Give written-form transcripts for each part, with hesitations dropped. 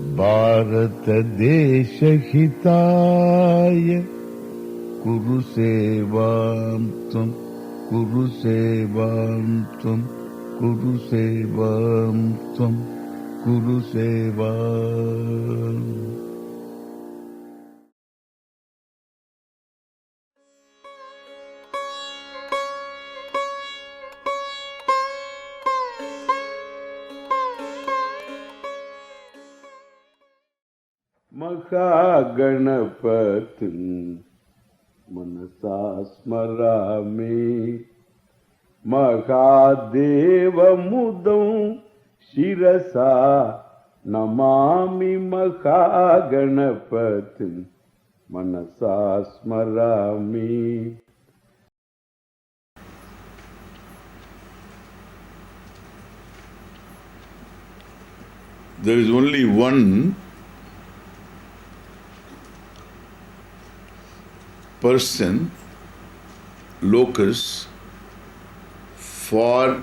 Bharata Desha Hitaya Kuru Sevam Tvam Kuru Sevam Tvam Kuru Sevam Tvam Kuru Sevam. Mahaganapatim Manasa Smarami Mahadeva Mudam Shirasa Namami Mahaganapatim Manasa Smarami. There is only one person, locus, for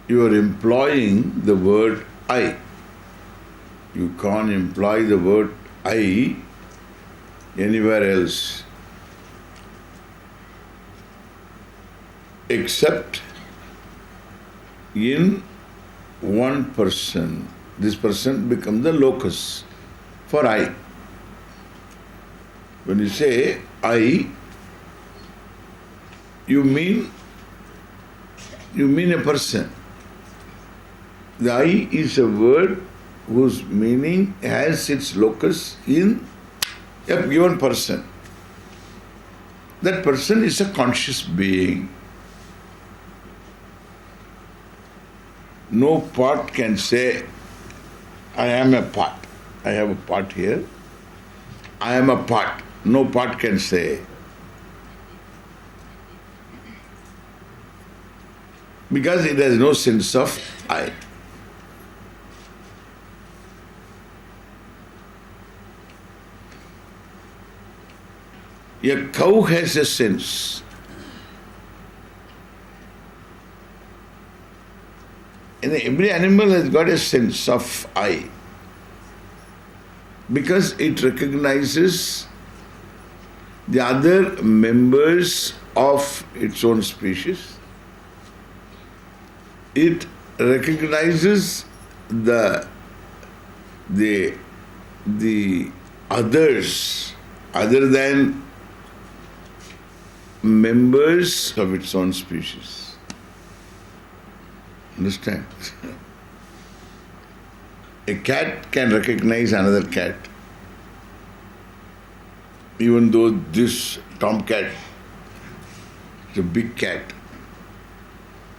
you are employing the word I. You can't employ the word I anywhere else except in one person. This person becomes the locus for I. When you say I, you mean a person. The I is a word whose meaning has its locus in a given person. That person is a conscious being. No part can say, I am a part. I have a part here. I am a part. No part can say. Because it has no sense of I. A cow has a sense. And every animal has got a sense of I. Because it recognizes the other members of its own species. It recognizes the others other than members of its own species. Understand? A cat can recognize another cat. Even though this tomcat is a big cat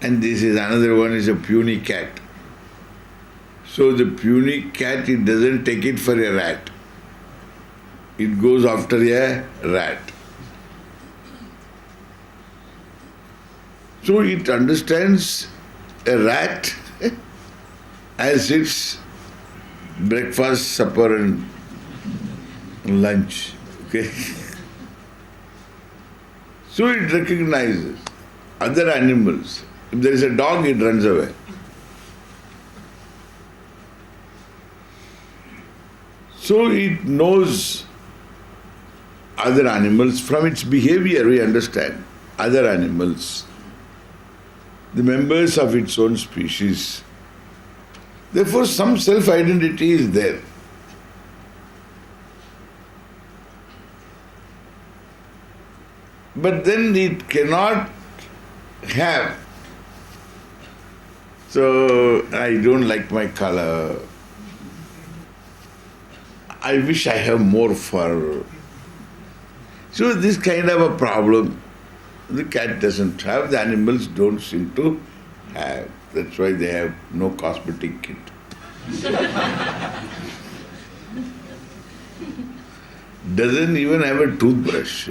and this is another one is a puny cat. So the puny cat, it doesn't take it for a rat. It goes after a rat. So it understands a rat as its breakfast, supper and lunch. Okay? So it recognizes other animals. If there is a dog, it runs away. So it knows other animals from its behavior, we understand. Other animals, the members of its own species. Therefore, some self-identity is there. But then it cannot have. So, I don't like my color. I wish I have more fur. So, this kind of a problem the cat doesn't have, the animals don't seem to have. That's why they have no cosmetic kit. Doesn't even have a toothbrush,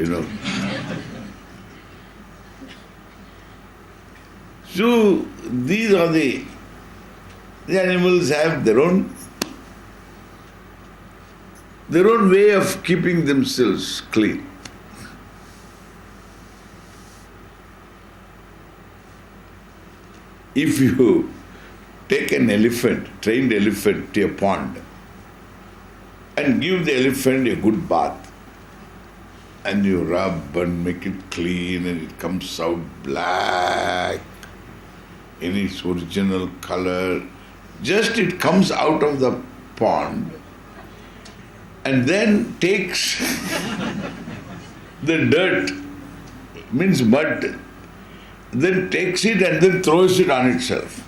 So these are the animals have their own way of keeping themselves clean. If you take an elephant, trained elephant, to a pond and give the elephant a good bath. And you rub and make it clean and it comes out black in its original color. Just it comes out of the pond and then takes the dirt, means mud, then takes it and then throws it on itself.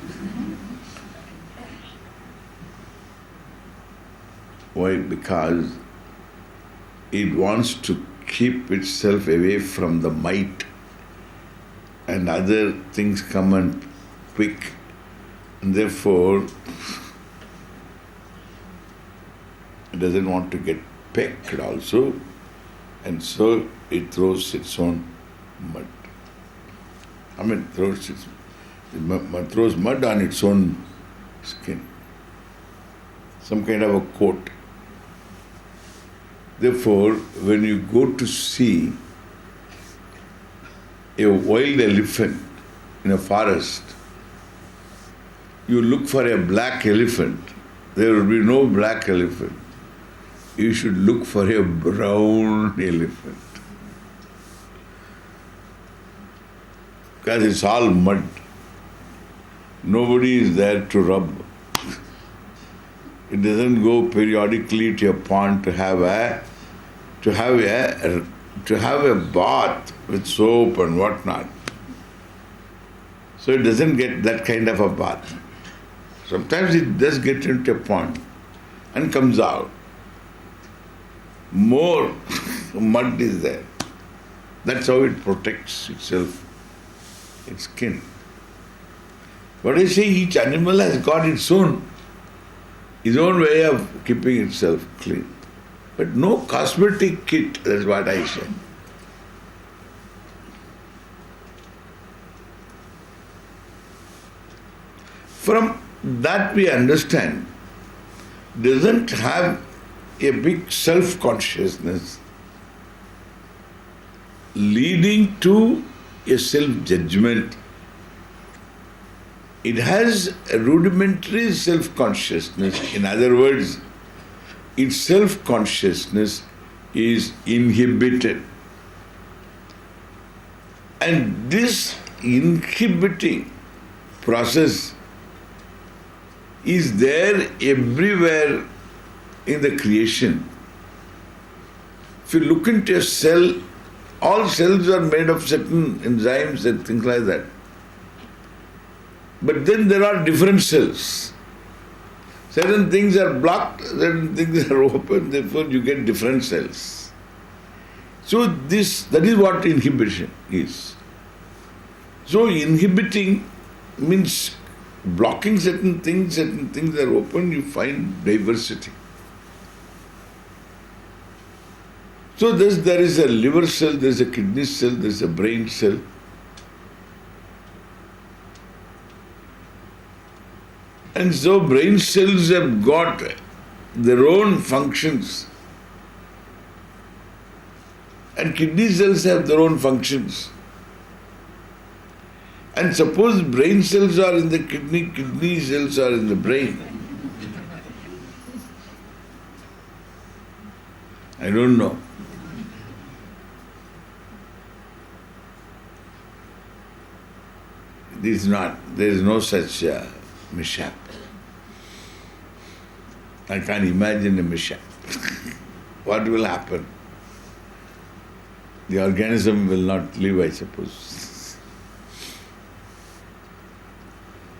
Why? Because it wants to keep itself away from the mite and other things come and pick, and therefore it doesn't want to get pecked also, and so it throws its own mud. Throws mud on its own skin, some kind of a coat. Therefore, when you go to see a wild elephant in a forest, you look for a black elephant. There will be no black elephant. You should look for a brown elephant. Because it's all mud. Nobody is there to rub. It doesn't go periodically to a pond to have a bath with soap and whatnot. So it doesn't get that kind of a bath. Sometimes it does get into a pond and comes out. More mud is there. That's how it protects itself, its skin. But I say each animal has got its own way of keeping itself clean. But no cosmetic kit, that's what I say. From that we understand, doesn't have a big self-consciousness leading to a self-judgment. It has a rudimentary self-consciousness. In other words, its self-consciousness is inhibited. And this inhibiting process is there everywhere in the creation. If you look into a cell, all cells are made of certain enzymes and things like that. But then there are different cells. Certain things are blocked, certain things are open, therefore you get different cells. So that is what inhibition is. So inhibiting means blocking certain things are open, you find diversity. So there is a liver cell, there is a kidney cell, there is a brain cell. And so brain cells have got their own functions. And kidney cells have their own functions. And suppose brain cells are in the kidney, kidney cells are in the brain. I don't know. There is no such mishap. I can't imagine a mishap. What will happen? The organism will not live, I suppose.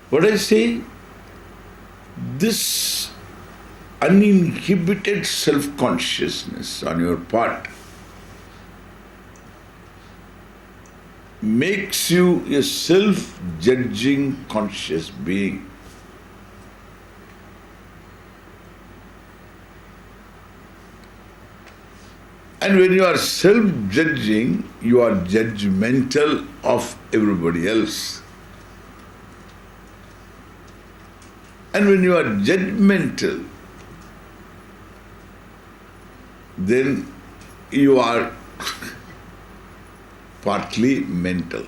What I say, this uninhibited self-consciousness on your part makes you a self-judging conscious being. And when you are self-judging, you are judgmental of everybody else. And when you are judgmental, then you are partly mental.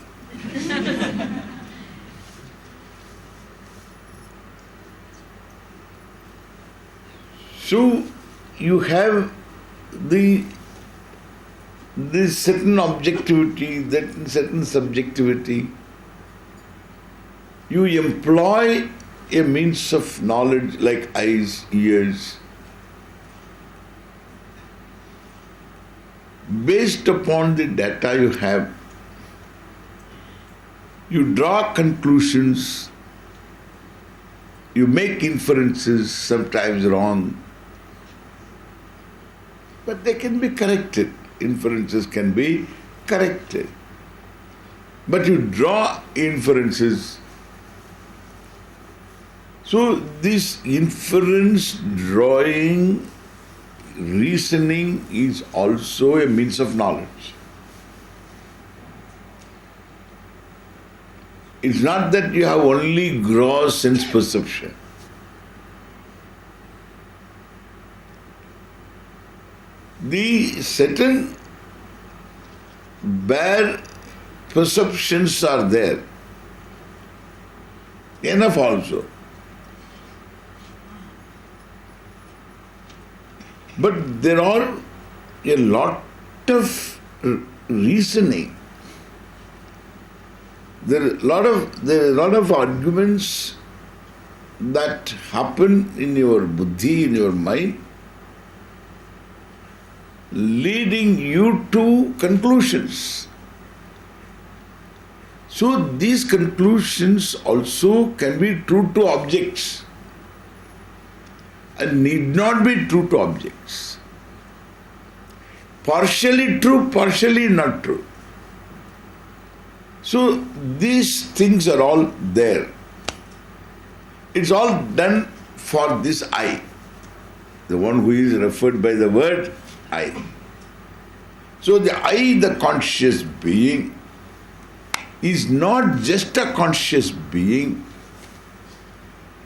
So you have the this certain objectivity, that certain subjectivity. You employ a means of knowledge like eyes, ears, based upon the data you have. You draw conclusions, you make inferences, sometimes wrong, but they can be corrected. Inferences can be corrected. But you draw inferences. So this inference drawing, reasoning is also a means of knowledge. It's not that you have only gross sense perception. The certain bare perceptions are there. Enough also. But there are a lot of reasoning. There are a lot of arguments that happen in your buddhi, in your mind, leading you to conclusions. So these conclusions also can be true to objects and need not be true to objects. Partially true, partially not true. So these things are all there. It's all done for this I, the one who is referred by the word I. So the I, the conscious being, is not just a conscious being,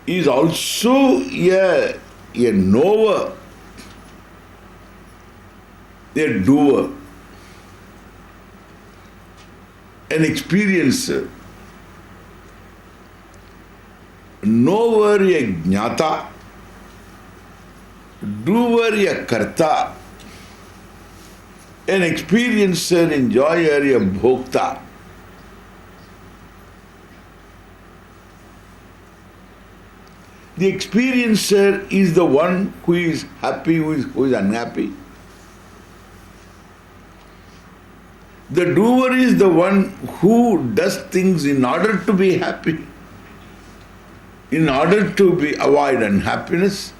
is also a knower, a doer, an experiencer. Knower a jnata, doer a karta, an experiencer, enjoyer a bhokta. The experiencer is the one who is happy, who is unhappy. The doer is the one who does things in order to be happy, in order to avoid unhappiness,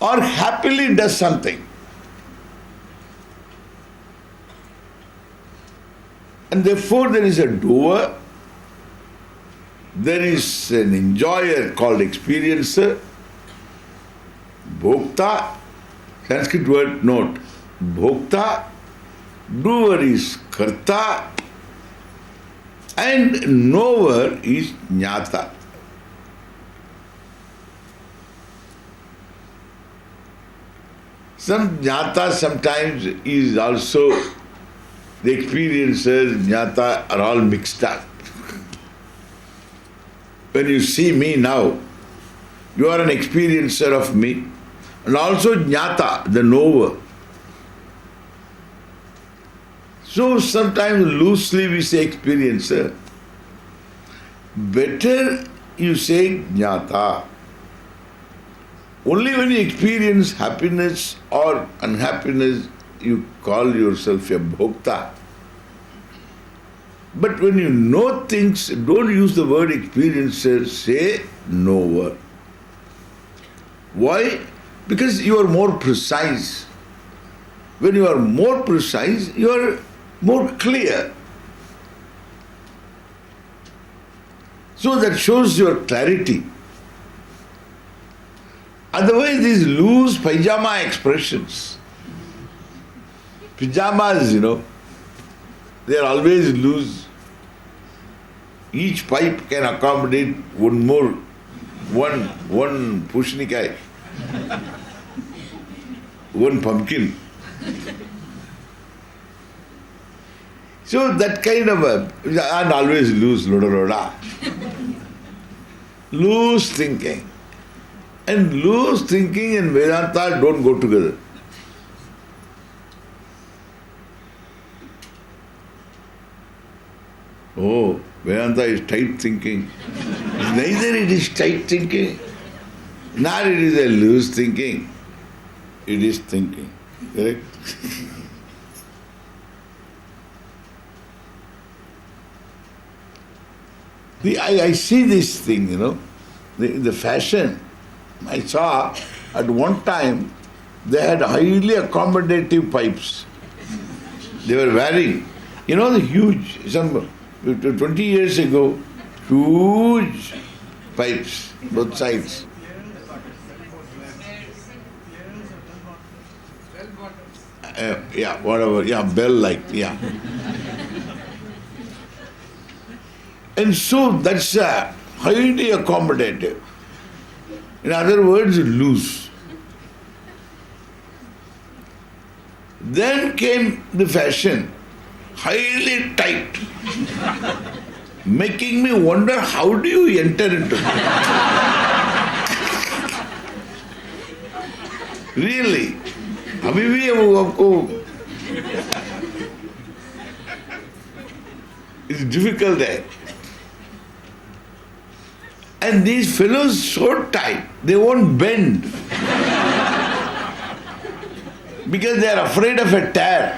or happily does something. And therefore there is a doer, there is an enjoyer called experiencer, bhokta, Sanskrit word note, bhokta, doer is karta, and knower is jnata. Some jnata sometimes is also, the experiencers, jnata are all mixed up. When you see me now, you are an experiencer of me, and also jnata, the knower. So sometimes loosely we say experiencer. Better you say jnata. Only when you experience happiness or unhappiness, you call yourself a bhokta. But when you know things, don't use the word experiencer, say knower. Why? Because you are more precise. When you are more precise, you are more clear. So that shows your clarity. Otherwise, these loose pajama expressions, pajamas, they are always loose. Each pipe can accommodate one pushnikai, one pumpkin. So that kind of and always loose, loda. Loose thinking. And loose thinking and Vedanta don't go together. Oh, Vedanta is tight thinking. Neither it is tight thinking, nor it is a loose thinking. It is thinking. Correct? I see this thing, the fashion. I saw at one time they had highly accommodative pipes. They were wearing, the huge, 20 years ago, huge pipes, both sides. Bell-like, yeah. And so that's highly accommodative. In other words, loose. Then came the fashion, highly tight, making me wonder how do you enter into it? Really? अभी भी आपको it's difficult there. And these fellows so tight, they won't bend. Because they are afraid of a tear.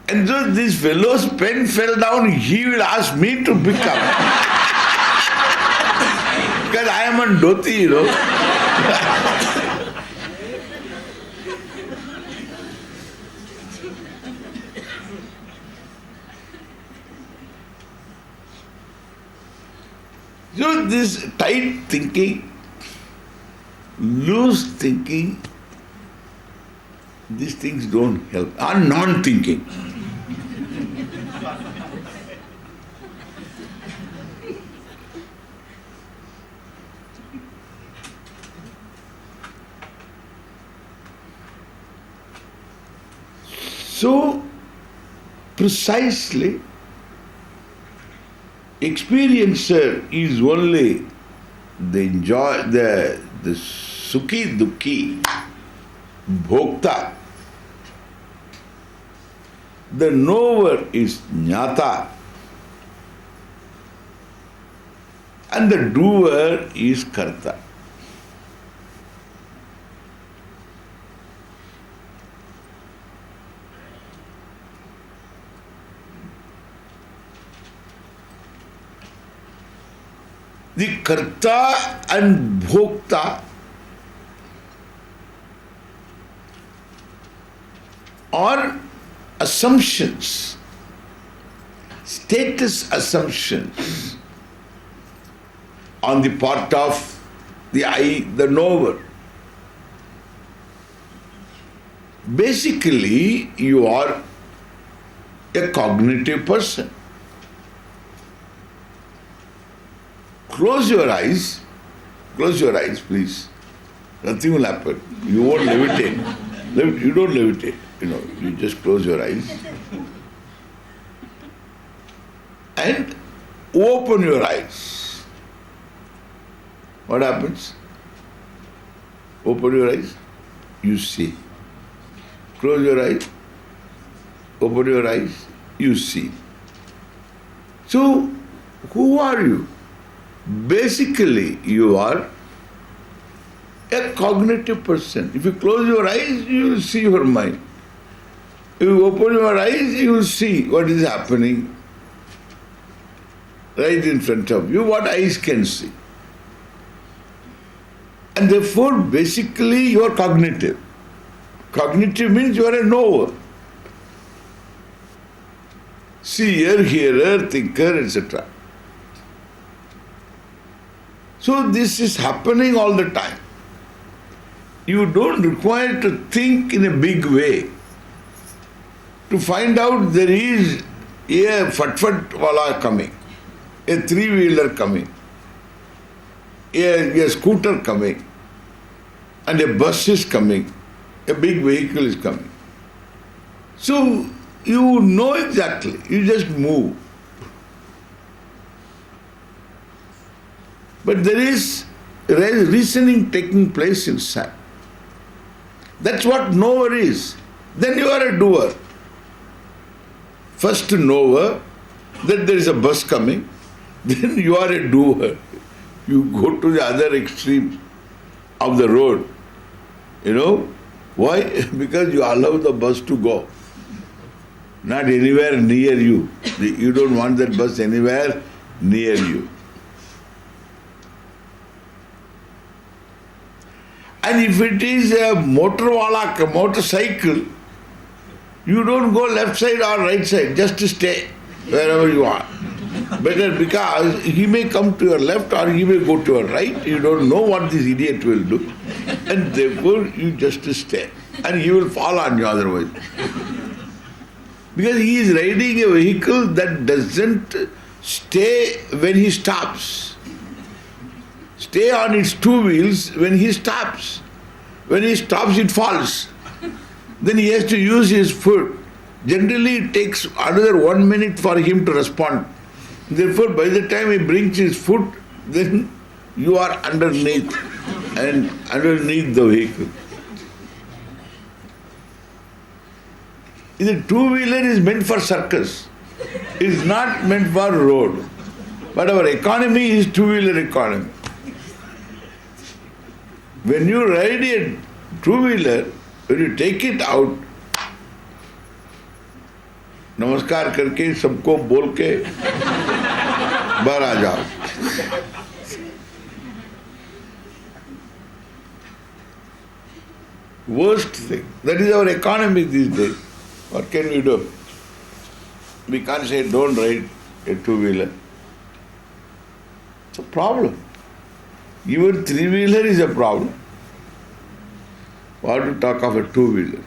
And so this fellow's pen fell down, he will ask me to pick up. Because I am on dhoti, So this tight thinking, loose thinking, these things don't help. Or non-thinking. So, precisely, experiencer is only the sukhi dukhi, bhokta. The knower is jnata. And the doer is karta. The karta and bhokta are assumptions, status assumptions on the part of the I, the knower. Basically, you are a cognitive person. Close your eyes please. Nothing will happen. You won't levitate. You don't levitate, you just close your eyes. And open your eyes. What happens? Open your eyes, you see. Close your eyes, open your eyes, you see. So, who are you? Basically, you are a cognitive person. If you close your eyes, you will see your mind. If you open your eyes, you will see what is happening right in front of you, what eyes can see. And therefore, basically, you are cognitive. Cognitive means you are a knower. Seer, hearer, thinker, etc. So this is happening all the time. You don't require to think in a big way to find out there is a fat wala coming, a three-wheeler coming, a scooter coming, and a bus is coming, a big vehicle is coming. So you know exactly, you just move. But there is reasoning taking place inside. That's what knower is. Then you are a doer. First knower, then there is a bus coming, then you are a doer. You go to the other extreme of the road. You know? Why? Because you allow the bus to go. Not anywhere near you. You don't want that bus anywhere near you. And if it is a motorcycle, you don't go left side or right side, just to stay wherever you are. Better, because he may come to your left or he may go to your right. You don't know what this idiot will do. And therefore you just stay. And he will fall on you otherwise. Because he is riding a vehicle that doesn't stay when he stops. Stay on its two wheels when he stops. When he stops, it falls. Then he has to use his foot. Generally, it takes another 1 minute for him to respond. Therefore, by the time he brings his foot, then you are underneath the vehicle. The two-wheeler is meant for circus. It is not meant for road. But our economy is two-wheeler economy. When you ride a two-wheeler, when you take it out, नमस्कार करके सबको बोल के बाहर आ जाओ. Worst thing. That is our economy these days. What can we do? We can't say don't ride a two-wheeler. It's a problem. Even three-wheeler is a problem. What to talk of a two-wheeler?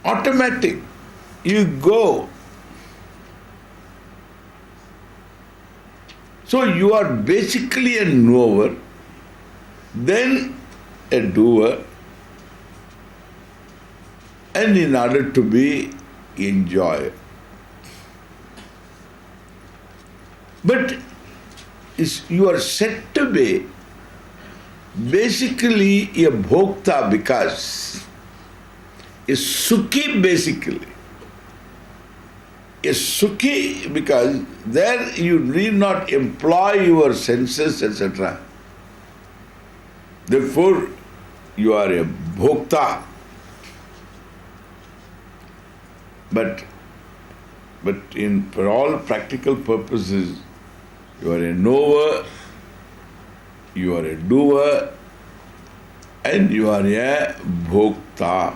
Automatic. You go. So you are basically a knower, then a doer, and in order to be enjoyer. But you are said to be basically a bhokta because a sukhi basically. A sukhi because there you need not employ your senses, etc. Therefore, you are a bhokta. But for all practical purposes, you are a knower, you are a doer, and you are a bhokta.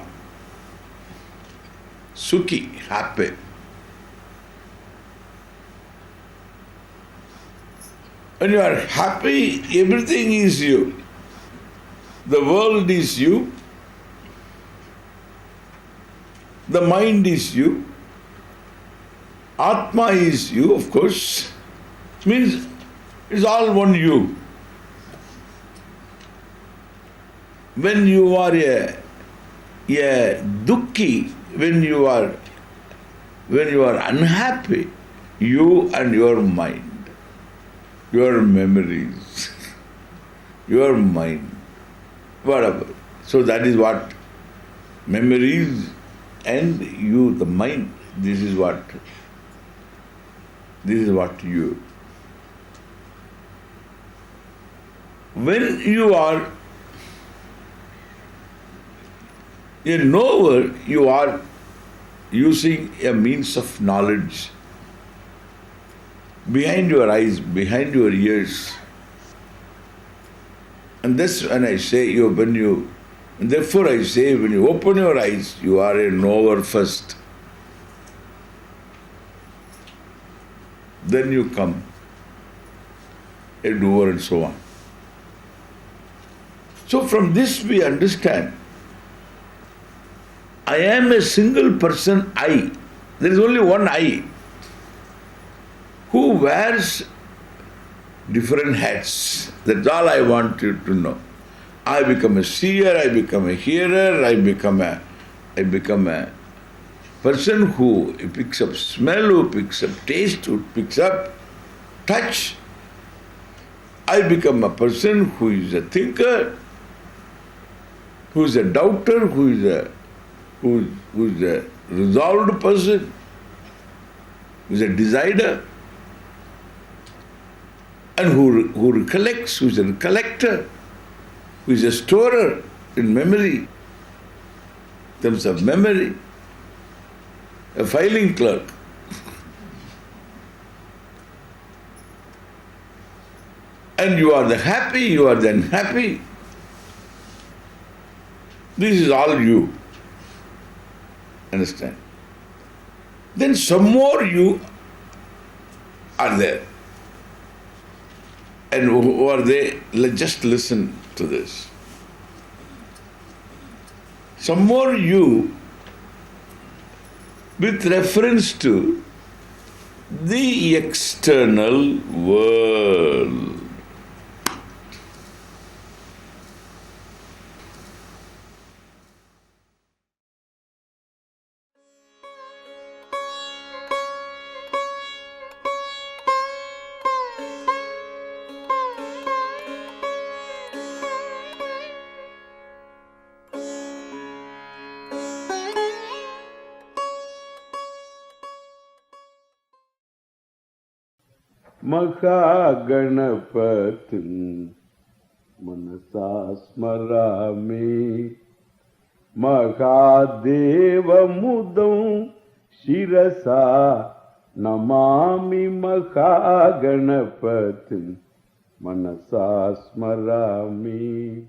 Sukhi, happy. When you are happy, everything is you. The world is you. The mind is you. Atma is you, of course. It means it's all one you. When you are a dukkhi, when you are unhappy, you and your mind, your memories, your mind, whatever. So that is what memories and you, the mind, this is what you. When you are a knower, you are using a means of knowledge behind your eyes, behind your ears. And that's when I say and therefore I say when you open your eyes, you are a knower first. Then you come a doer and so on. So from this we understand, I am a single person, I. There is only one I, who wears different hats. That's all I want you to know. I become a seer, I become a hearer, I become a I become a person who picks up smell, who picks up taste, who picks up touch. I become a person who is a thinker, who is a doubter, who is a resolved person, who is a decider, and who recollects, who is a recollector, who is a storer in memory, in terms of memory, a filing clerk. And you are the happy, you are the unhappy. This is all you. Understand? Then some more you are there. And who are they? Just listen to this. Some more you with reference to the external world. Mahaganapatin manasa smarami Mahadeva mudam shirasa namami Mahaganapatin manasa smarami.